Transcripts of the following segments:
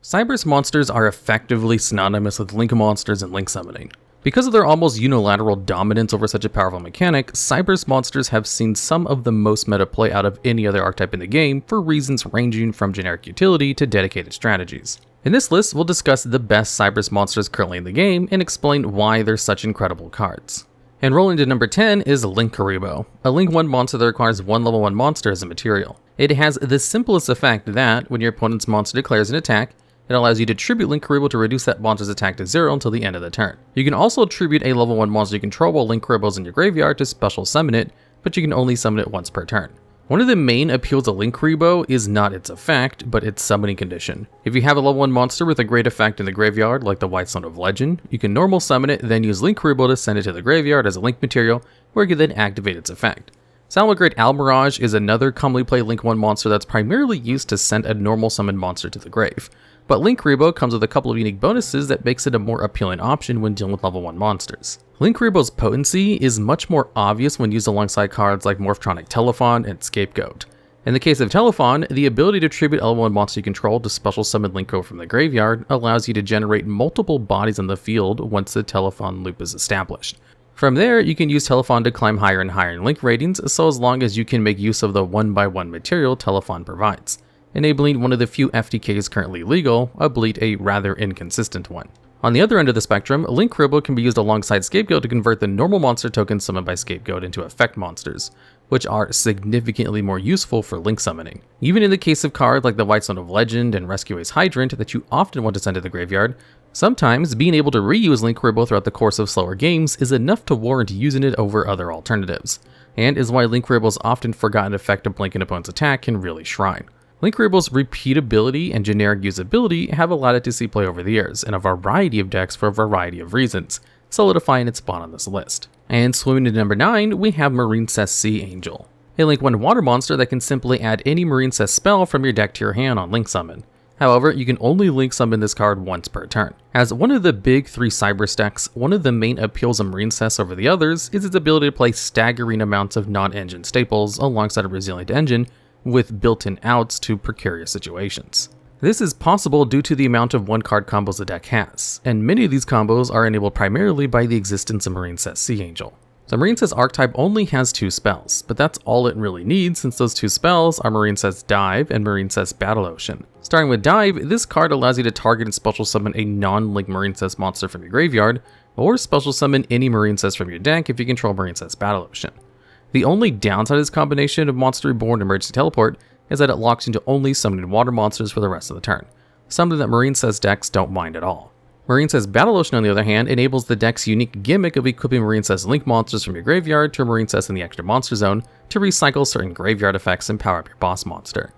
Cyberse monsters are effectively synonymous with Link monsters and Link summoning. Because of their almost unilateral dominance over such a powerful mechanic, Cyberse monsters have seen some of the most meta play out of any other archetype in the game for reasons ranging from generic utility to dedicated strategies. In this list, we'll discuss the best Cyberse monsters currently in the game and explain why they're such incredible cards. And rolling to number 10 is Linkuriboh, a Link 1 monster that requires one level 1 monster as a material. It has the simplest effect that, when your opponent's monster declares an attack, it allows you to tribute Linkuriboh to reduce that monster's attack to 0 until the end of the turn. You can also tribute a level 1 monster you control while Linkuriboh's in your graveyard to special summon it, but you can only summon it once per turn. One of the main appeals of Linkuriboh is not its effect, but its summoning condition. If you have a level 1 monster with a great effect in the graveyard, like the White Stone of Legend, you can normal summon it, then use Linkuriboh to send it to the graveyard as a Link material, where you can then activate its effect. Salamangreat Almirage is another commonly played Link 1 monster that's primarily used to send a normal summoned monster to the grave. But Linkuriboh comes with a couple of unique bonuses that makes it a more appealing option when dealing with level 1 monsters. Linkuriboh's potency is much more obvious when used alongside cards like Morphtronic Telephon and Scapegoat. In the case of Telephon, the ability to tribute level 1 monster you control to special summon Linko from the graveyard allows you to generate multiple bodies on the field once the Telephon loop is established. From there, you can use Telephon to climb higher and higher in Link ratings, so as long as you can make use of the 1x1 material Telephon provides, enabling one of the few FTKs currently legal, albeit a rather inconsistent one. On the other end of the spectrum, Linkuriboh can be used alongside Scapegoat to convert the normal monster tokens summoned by Scapegoat into effect monsters, which are significantly more useful for Link summoning. Even in the case of cards like the White Stone of Legend and Rescue Ace Hydrant that you often want to send to the graveyard, sometimes being able to reuse Linkuriboh throughout the course of slower games is enough to warrant using it over other alternatives, and is why Linkuriboh's often forgotten effect of blink an opponent's attack can really shine. Linkuriboh's repeatability and generic usability have allowed it to see play over the years in a variety of decks for a variety of reasons, solidifying its spot on this list. And swimming to number 9, we have Marincess Sea Angel, a Link 1 water monster that can simply add any Marincess spell from your deck to your hand on Link Summon. However, you can only Link Summon this card once per turn. As one of the big 3 Cyberse decks, one of the main appeals of Marincess over the others is its ability to play staggering amounts of non-engine staples alongside a resilient engine, with built-in outs to precarious situations. This is possible due to the amount of one-card combos the deck has, and many of these combos are enabled primarily by the existence of Marincess Sea Angel. The Marincess archetype only has 2 spells, but that's all it really needs since those 2 spells are Marincess Dive and Marincess Battle Ocean. Starting with Dive, this card allows you to target and special summon a non-Link Marincess monster from your graveyard, or special summon any Marincess from your deck if you control Marincess Battle Ocean. The only downside of this combination of Monster Reborn and Emergency Teleport is that it locks into only summoning water monsters for the rest of the turn, something that Marincess decks don't mind at all. Marincess Battle Ocean, on the other hand, enables the deck's unique gimmick of equipping Marincess Link monsters from your graveyard to Marincess in the extra monster zone to recycle certain graveyard effects and power up your boss monster.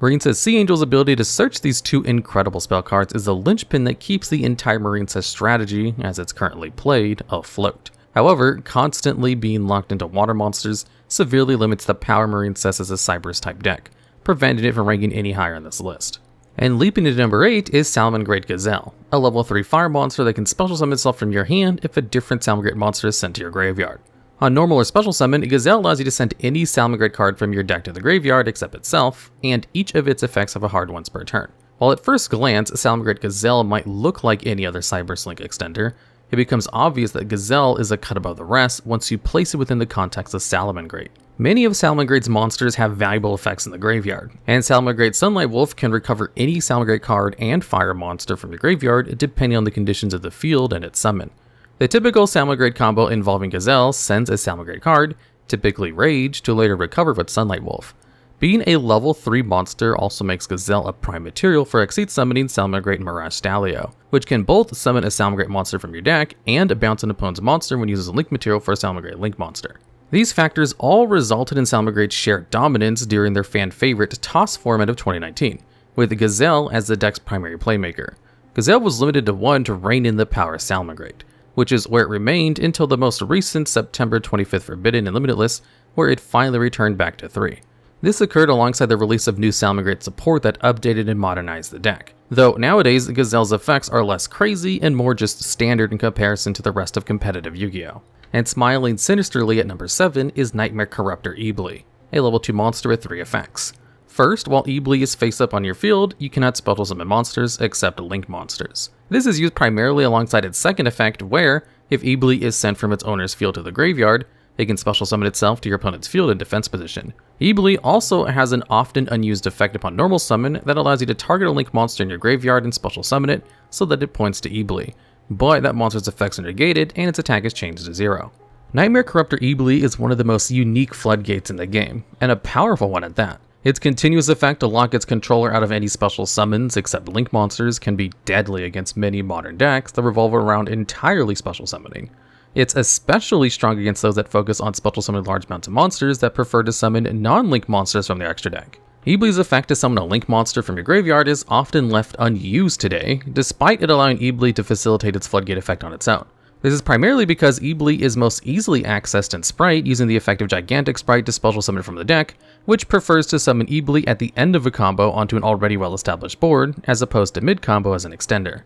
Marincess Sea Angel's ability to search these 2 incredible spell cards is the linchpin that keeps the entire Marincess strategy, as it's currently played, afloat. However, constantly being locked into water monsters severely limits the power Marincess as a Cyberse type deck, preventing it from ranking any higher on this list. And leaping into number 8 is Salamangreat Gazelle, a level 3 fire monster that can special summon itself from your hand if a different Salamangreat monster is sent to your graveyard. On normal or special summon, Gazelle allows you to send any Salamangreat card from your deck to the graveyard except itself, and each of its effects have a hard once per turn. While at first glance, Salamangreat Gazelle might look like any other Cyberse Link extender, it becomes obvious that Gazelle is a cut above the rest once you place it within the context of Salamangreat. Many of Salamangreat's monsters have valuable effects in the graveyard, and Salamangreat Sunlight Wolf can recover any Salamangreat card and fire monster from your graveyard depending on the conditions of the field and its summon. The typical Salamangreat combo involving Gazelle sends a Salamangreat card, typically Rage, to later recover with Sunlight Wolf. Being a level 3 monster also makes Gazelle a prime material for Exceed summoning Salamangreat Mirage Stallion, which can both summon a Salamangreat monster from your deck and bounce an opponent's monster when it uses a Link material for a Salamangreat Link monster. These factors all resulted in Salamangreat's shared dominance during their fan favorite Toss format of 2019, with Gazelle as the deck's primary playmaker. Gazelle was limited to 1 to rein in the power of Salamangreat, which is where it remained until the most recent September 25th Forbidden and Limited list, where it finally returned back to 3. This occurred alongside the release of new Salamangreat support that updated and modernized the deck. Though nowadays, Gazelle's effects are less crazy and more just standard in comparison to the rest of competitive Yu-Gi-Oh! And smiling sinisterly at number 7 is Knightmare Corruptor Iblee, a level 2 monster with 3 effects. First, while Iblee is face up on your field, you cannot special summon monsters except link monsters. This is used primarily alongside its second effect where, if Iblee is sent from its owner's field to the graveyard, it can special summon itself to your opponent's field in defense position. Iblee also has an often unused effect upon normal summon that allows you to target a link monster in your graveyard and special summon it so that it points to Iblee, but that monster's effects are negated and its attack is changed to 0. Knightmare Corruptor Iblee is one of the most unique floodgates in the game, and a powerful one at that. Its continuous effect to lock its controller out of any special summons except link monsters can be deadly against many modern decks that revolve around entirely special summoning. It's especially strong against those that focus on special summoning large amounts of monsters that prefer to summon non-link monsters from their extra deck. Iblee's effect to summon a link monster from your graveyard is often left unused today, despite it allowing Iblee to facilitate its floodgate effect on its own. This is primarily because Iblee is most easily accessed in Sprite using the effect of Gigantic Sprite to special summon from the deck, which prefers to summon Iblee at the end of a combo onto an already well-established board, as opposed to mid-combo as an extender.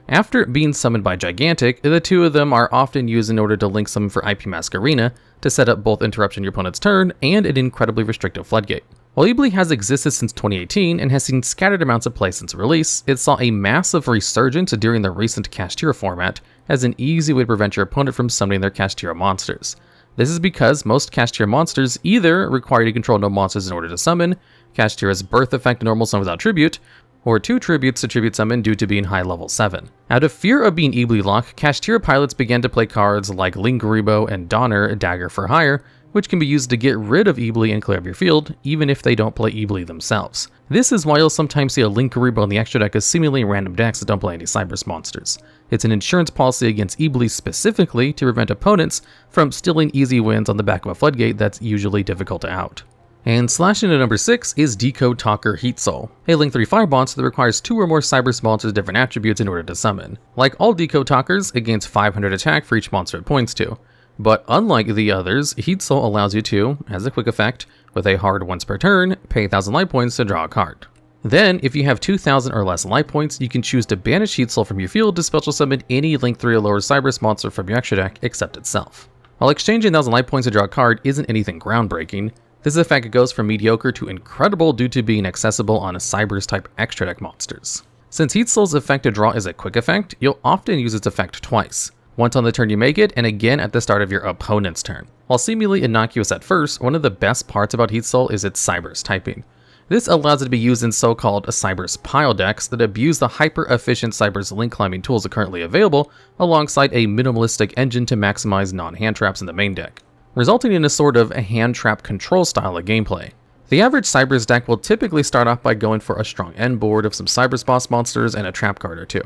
After being summoned by Gigantic, the two of them are often used in order to link summon for IP Masquerena to set up both interruption your opponent's turn and an incredibly restrictive floodgate. While Iblee has existed since 2018 and has seen scattered amounts of play since release, it saw a massive resurgence during the recent Kashtira format as an easy way to prevent your opponent from summoning their Kashtira monsters. This is because most Kashtira monsters either require you to control no monsters in order to summon, Kashtira's birth effect normal summon without tribute, or 2 tributes to tribute summon due to being high level 7. Out of fear of being Iblee locked, Kashtira pilots began to play cards like Linkuriboh and Donner Dagger for Hire, which can be used to get rid of Iblee and clear up your field, even if they don't play Iblee themselves. This is why you'll sometimes see a Linkuriboh in the extra deck as seemingly random decks that don't play any Cyberse monsters. It's an insurance policy against Iblee specifically to prevent opponents from stealing easy wins on the back of a floodgate that's usually difficult to out. And slashing into number 6 is Decode Talker Heatsoul, a Link 3/5 monster that requires 2 or more Cyberse monsters with different attributes in order to summon. Like all Decode Talkers, it gains 500 attack for each monster it points to. But unlike the others, Heatsoul allows you to, as a quick effect, with a hard once per turn, pay 1000 life points to draw a card. Then, if you have 2000 or less life points, you can choose to banish Heatsoul from your field to special summon any Link 3 or lower Cyberse monster from your extra deck except itself. While exchanging 1000 life points to draw a card isn't anything groundbreaking, this effect goes from mediocre to incredible due to being accessible on a Cyberse type extra deck monsters. Since Heatsoul's effect to draw is a quick effect, you'll often use its effect twice. Once on the turn you make it, and again at the start of your opponent's turn. While seemingly innocuous at first, one of the best parts about Heatsoul is its Cyberse typing. This allows it to be used in so-called Cyberse pile decks that abuse the hyper-efficient Cyberse link climbing tools currently available, alongside a minimalistic engine to maximize non-hand traps in the main deck, resulting in a sort of a hand trap control style of gameplay. The average Cyberse deck will typically start off by going for a strong end board of some Cyberse boss monsters and a trap card or two.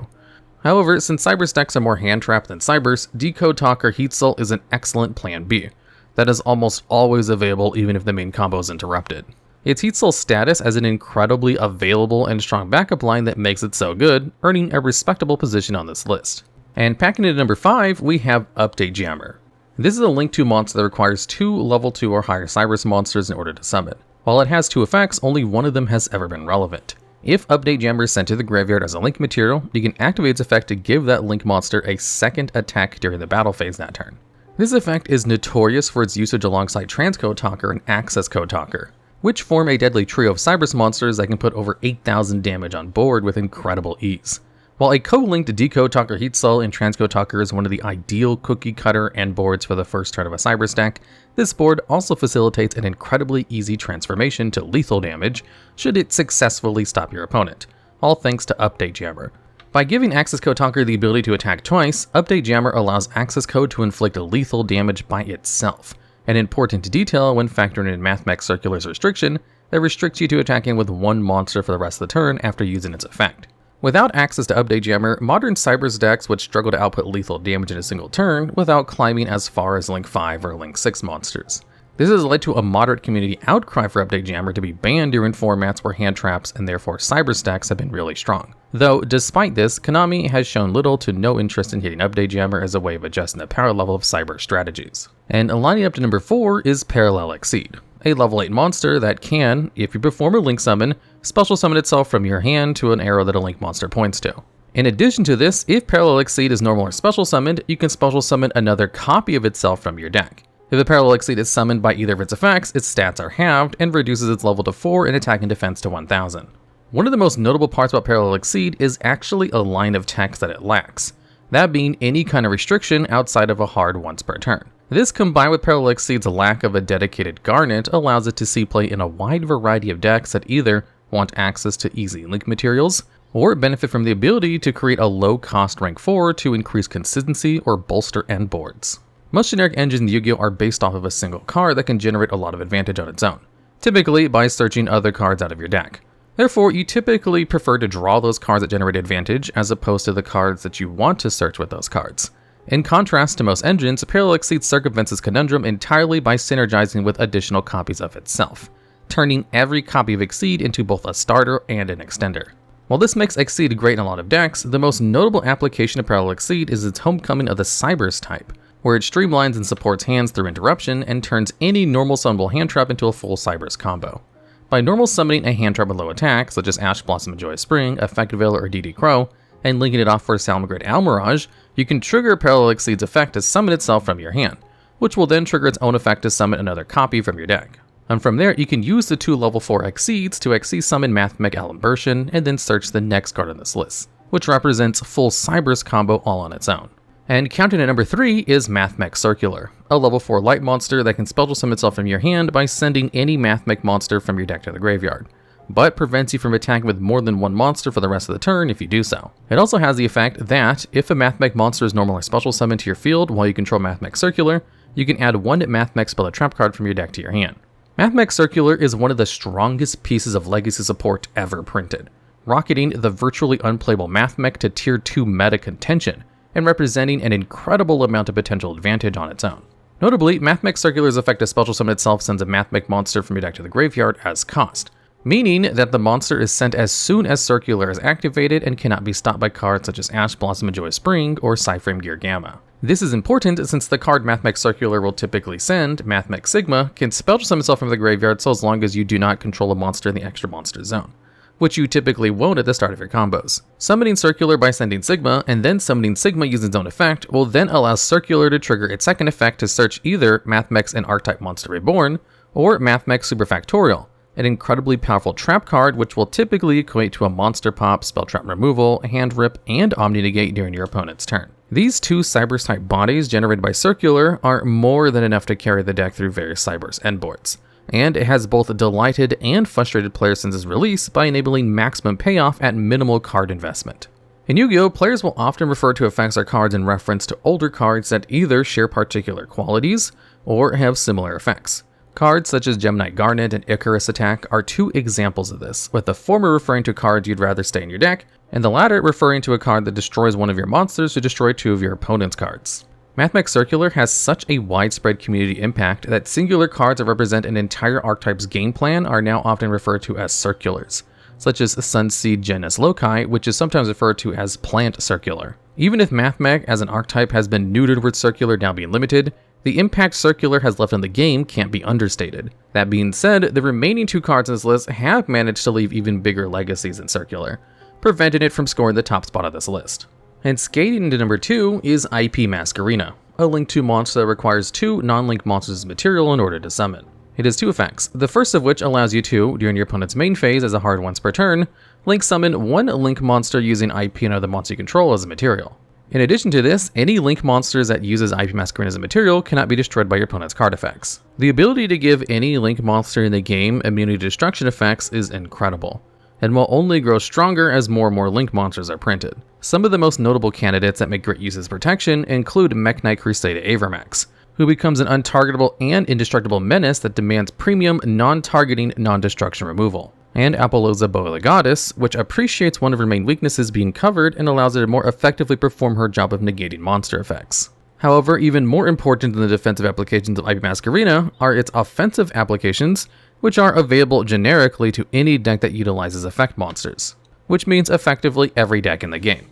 However, since Cyberse decks are more hand-trapped than Cyberse, Decode Talker Heatsoul is an excellent plan B that is almost always available even if the main combo is interrupted. It's Heatsoul's status as an incredibly available and strong backup line that makes it so good, earning a respectable position on this list. And packing into number 5, we have Update Jammer. This is a Link 2 monster that requires 2 level 2 or higher Cyberse monsters in order to summon. While it has 2 effects, only one of them has ever been relevant. If Update Jammer is sent to the graveyard as a Link material, you can activate its effect to give that Link monster a second attack during the battle phase that turn. This effect is notorious for its usage alongside Accesscode Talker and Accesscode Talker, which form a deadly trio of Cyberse monsters that can put over 8,000 damage on board with incredible ease. While a co-linked Decode Talker Heatsoul and Accesscode Talker is one of the ideal cookie cutter end boards for the first turn of a Cyberse deck, this board also facilitates an incredibly easy transformation to lethal damage should it successfully stop your opponent, all thanks to Update Jammer. By giving Accesscode Talker the ability to attack twice, Update Jammer allows Accesscode to inflict lethal damage by itself, an important detail when factoring in Mathmech Circular's restriction that restricts you to attacking with 1 monster for the rest of the turn after using its effect. Without access to Update Jammer, modern Cyberse decks would struggle to output lethal damage in a single turn without climbing as far as Link 5 or Link 6 monsters. This has led to a moderate community outcry for Update Jammer to be banned during formats where hand traps and therefore Cyberse decks have been really strong. Though, despite this, Konami has shown little to no interest in hitting Update Jammer as a way of adjusting the power level of Cyberse strategies. And lining up to number 4 is Parallel Exceed, a level 8 monster that can, if you perform a Link summon, special summon itself from your hand to an arrow that a Link monster points to. In addition to this, if Parallel Exceed is normal or special summoned, you can special summon another copy of itself from your deck. If a Parallel Exceed is summoned by either of its effects, its stats are halved and reduces its level to 4 and attack and defense to 1000. One of the most notable parts about Parallel Exceed is actually a line of text that it lacks, that being any kind of restriction outside of a hard once per turn. This, combined with Parallel Exceed's lack of a dedicated Garnet, allows it to see play in a wide variety of decks that either want access to easy link materials, or benefit from the ability to create a low-cost rank 4 to increase consistency or bolster end boards. Most generic engines in Yu-Gi-Oh! Are based off of a single card that can generate a lot of advantage on its own, typically by searching other cards out of your deck. Therefore, you typically prefer to draw those cards that generate advantage as opposed to the cards that you want to search with those cards. In contrast to most engines, Parallel Exceed circumvents this conundrum entirely by synergizing with additional copies of itself, turning every copy of Exceed into both a starter and an extender. While this makes Exceed great in a lot of decks, the most notable application of Parallel Exceed is its homecoming of the Cyberse type, where it streamlines and supports hands through interruption and turns any normal summonable hand trap into a full Cyberse combo. By normal summoning a hand trap with low attack, such as Ash Blossom and Joyous Spring, Effective Veil, or DD Crow, and linking it off for a Salamangreat Almirage, you can trigger Parallel Exceed's effect to summon itself from your hand, which will then trigger its own effect to summon another copy from your deck. And from there, you can use the 2 level 4 Exceeds to Exceed summon Mathmech Circular and then search the next card on this list, which represents full Cyberse combo all on its own. And counting at number 3 is Mathmech Circular, a level 4 light monster that can spell summon itself from your hand by sending any Mathmech monster from your deck to the graveyard, but prevents you from attacking with more than one monster for the rest of the turn if you do so. It also has the effect that, if a Mathmech monster is normal or special summoned to your field while you control Mathmech Circular, you can add one Mathmech spell or trap card from your deck to your hand. Mathmech Circular is one of the strongest pieces of legacy support ever printed, rocketing the virtually unplayable Mathmech to tier 2 meta contention, and representing an incredible amount of potential advantage on its own. Notably, Mathmech Circular's effect to special summon itself sends a Mathmech monster from your deck to the graveyard as cost, meaning that the monster is sent as soon as Circular is activated and cannot be stopped by cards such as Ash Blossom and Joyous Spring or Psyframe Gear Gamma. This is important since the card Mathmech Circular will typically send, Mathmech Sigma, can spell summon itself from the graveyard so as long as you do not control a monster in the extra monster zone, which you typically won't at the start of your combos. Summoning Circular by sending Sigma, and then summoning Sigma using its own effect, will then allow Circular to trigger its second effect to search either Mathmech's an Archetype Monster Reborn, or Mathmech Superfactorial, an incredibly powerful trap card which will typically equate to a monster pop, spell trap removal, hand rip, and omni negate during your opponent's turn. These 2 Cyberse type bodies generated by Circular are more than enough to carry the deck through various Cyberse endboards, and it has both delighted and frustrated players since its release by enabling maximum payoff at minimal card investment. In Yu-Gi-Oh!, players will often refer to effects or cards in reference to older cards that either share particular qualities or have similar effects. Cards such as Gemini Garnet and Icarus Attack are 2 examples of this, with the former referring to cards you'd rather stay in your deck, and the latter referring to a card that destroys one of your monsters to destroy 2 of your opponent's cards. Mathmech Circular has such a widespread community impact that singular cards that represent an entire archetype's game plan are now often referred to as circulars, such as Sunseed Genus Loci, which is sometimes referred to as Plant Circular. Even if Mathmech as an archetype has been neutered with Circular now being limited, the impact Circular has left on the game can't be understated. That being said, the remaining 2 cards in this list have managed to leave even bigger legacies in Circular, preventing it from scoring the top spot of this list. And skating into number 2 is IP Masquerena, a Link 2 monster that requires 2 non-link monsters as material in order to summon. It has 2 effects, the first of which allows you to, during your opponent's main phase as a hard once per turn, link summon 1 link monster using IP and other monster you control as a material. In addition to this, any link monsters that uses IP Masquerena as a material cannot be destroyed by your opponent's card effects. The ability to give any link monster in the game immunity to destruction effects is incredible, and will only grow stronger as more and more link monsters are printed. Some of the most notable candidates that make great use of this protection include Mech Knight Crusader Avermax, who becomes an untargetable and indestructible menace that demands premium, non-targeting, non-destruction removal, and Apollousa Boa the Goddess, which appreciates one of her main weaknesses being covered and allows her to more effectively perform her job of negating monster effects. However, even more important than the defensive applications of IP Masquerena are its offensive applications, which are available generically to any deck that utilizes effect monsters, which means effectively every deck in the game.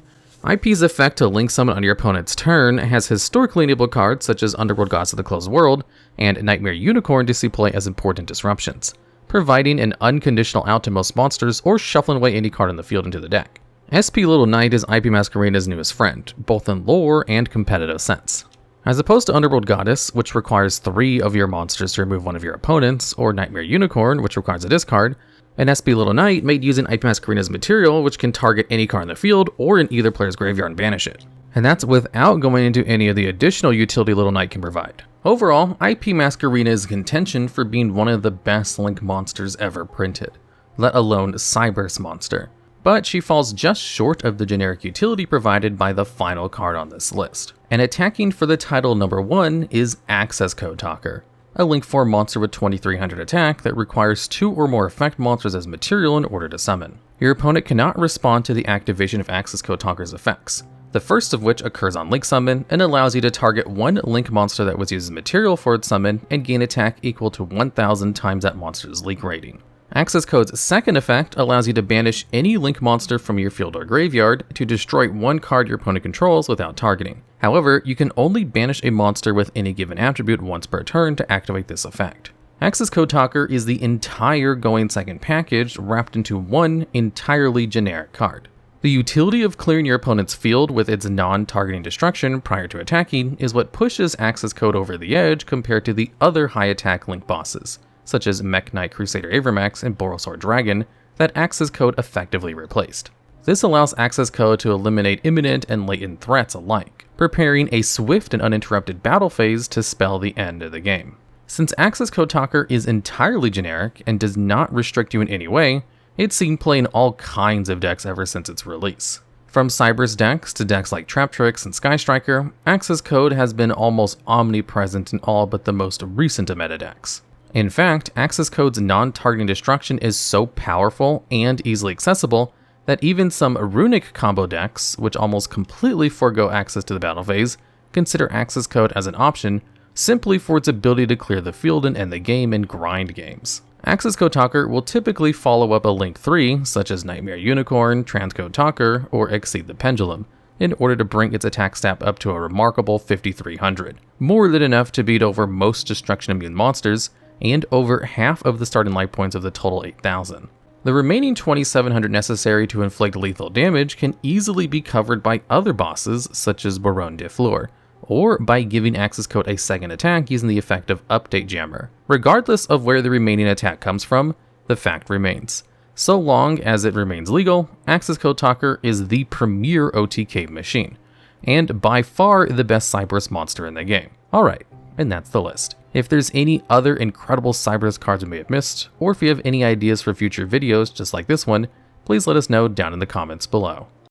IP's effect to link summon on your opponent's turn has historically enabled cards such as Underworld Gods of the Closed World and Knightmare Unicorn to see play as important disruptions, providing an unconditional out to most monsters or shuffling away any card in the field into the deck. SP Little Knight is IP Masquerena's newest friend, both in lore and competitive sense. As opposed to Underworld Goddess, which requires 3 of your monsters to remove one of your opponents, or Knightmare Unicorn, which requires a discard, an SP Little Knight made using IP Masquerena's material, which can target any card in the field or in either player's graveyard and banish it. And that's without going into any of the additional utility Little Knight can provide. Overall, IP Masquerena is in contention for being one of the best Link monsters ever printed, let alone Cyberse monster. But she falls just short of the generic utility provided by the final card on this list. And attacking for the title number 1 is Accesscode Talker, a Link 4 monster with 2300 attack that requires 2 or more effect monsters as material in order to summon. Your opponent cannot respond to the activation of Accesscode Talker's effects, the first of which occurs on Link Summon and allows you to target one Link monster that was used as material for its summon and gain attack equal to 1000 times that monster's Link rating. Accesscode's second effect allows you to banish any Link monster from your field or graveyard to destroy one card your opponent controls without targeting. However, you can only banish a monster with any given attribute once per turn to activate this effect. Accesscode Talker is the entire Going Second package wrapped into one entirely generic card. The utility of clearing your opponent's field with its non-targeting destruction prior to attacking is what pushes Accesscode over the edge compared to the other high-attack Link bosses, such as Mech Knight Crusader Avermax and Borosword Dragon, that Accesscode effectively replaced. This allows Accesscode to eliminate imminent and latent threats alike, preparing a swift and uninterrupted battle phase to spell the end of the game. Since Accesscode Talker is entirely generic and does not restrict you in any way, it's seen play in all kinds of decks ever since its release. From Cyberse decks to decks like Traptrix and Sky Striker, Accesscode has been almost omnipresent in all but the most recent of meta decks. In fact, Accesscode's non-targeting destruction is so powerful and easily accessible that even some runic combo decks, which almost completely forego access to the battle phase, consider Accesscode as an option simply for its ability to clear the field and end the game in grind games. Accesscode Talker will typically follow up a Link 3, such as Knightmare Unicorn, Transcode Talker, or Exceed the Pendulum, in order to bring its attack stat up to a remarkable 5300, more than enough to beat over most destruction immune monsters, and over half of the starting life points of the total 8000. The remaining 2700 necessary to inflict lethal damage can easily be covered by other bosses, such as Baronne de Fleur, or by giving Accesscode a second attack using the effect of Update Jammer. Regardless of where the remaining attack comes from, the fact remains. So long as it remains legal, Accesscode Talker is the premier OTK machine, and by far the best Cyberse monster in the game. Alright, and that's the list. If there's any other incredible Cyberse cards we may have missed, or if you have any ideas for future videos just like this one, please let us know down in the comments below.